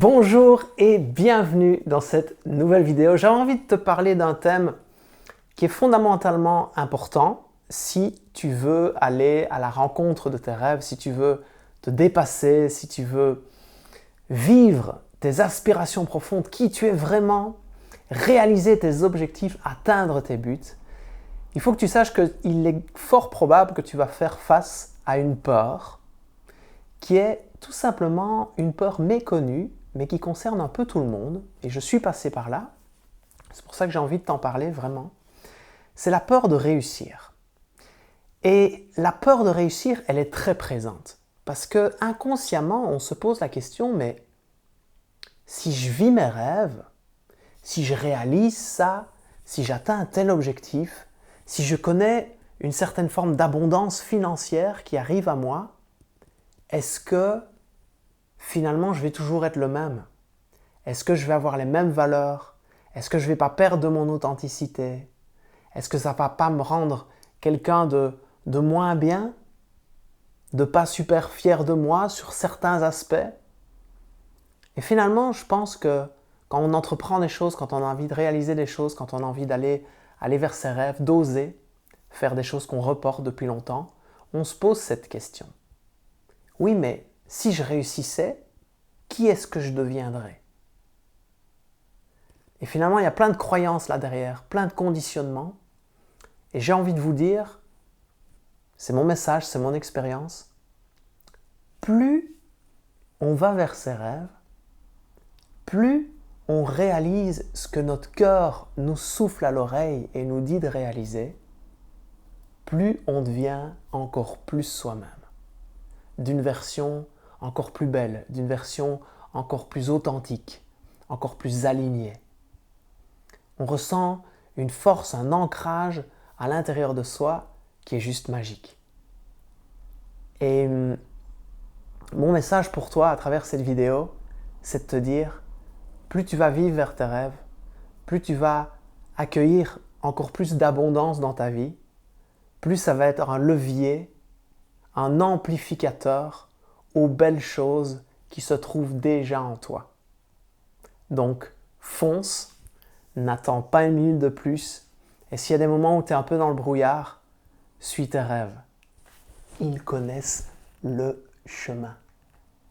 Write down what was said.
Bonjour et bienvenue dans cette nouvelle vidéo. J'avais envie de te parler d'un thème qui est fondamentalement important si tu veux aller à la rencontre de tes rêves, si tu veux te dépasser, si tu veux vivre tes aspirations profondes, qui tu es vraiment, réaliser tes objectifs, atteindre tes buts. Il faut que tu saches qu'il est fort probable que tu vas faire face à une peur qui est tout simplement une peur méconnue, mais qui concerne un peu tout le monde, et je suis passé par là, c'est pour ça que j'ai envie de t'en parler vraiment, c'est la peur de réussir. Et la peur de réussir, elle est très présente, parce que inconsciemment, on se pose la question, mais si je vis mes rêves, si je réalise ça, si j'atteins un tel objectif, si je connais une certaine forme d'abondance financière qui arrive à moi, est-ce que finalement, je vais toujours être le même? Est-ce que je vais avoir les mêmes valeurs? Est-ce que je ne vais pas perdre de mon authenticité? Est-ce que ça ne va pas me rendre quelqu'un de moins bien? De pas super fier de moi sur certains aspects? Et finalement, je pense que quand on entreprend des choses, quand on a envie de réaliser des choses, quand on a envie d'aller vers ses rêves, d'oser faire des choses qu'on reporte depuis longtemps, on se pose cette question. Oui, mais si je réussissais, qui est-ce que je deviendrais? Et finalement, il y a plein de croyances là derrière, plein de conditionnements. Et j'ai envie de vous dire, c'est mon message, c'est mon expérience, plus on va vers ses rêves, plus on réalise ce que notre cœur nous souffle à l'oreille et nous dit de réaliser, plus on devient encore plus soi-même, d'une version encore plus belle, d'une version encore plus authentique, encore plus alignée. On ressent une force, un ancrage à l'intérieur de soi qui est juste magique. Et mon message pour toi à travers cette vidéo, c'est de te dire, plus tu vas vivre vers tes rêves, plus tu vas accueillir encore plus d'abondance dans ta vie, plus ça va être un levier, un amplificateur aux belles choses qui se trouvent déjà en toi. Donc, fonce, n'attends pas une minute de plus, et s'il y a des moments où tu es un peu dans le brouillard, suis tes rêves. Ils connaissent le chemin.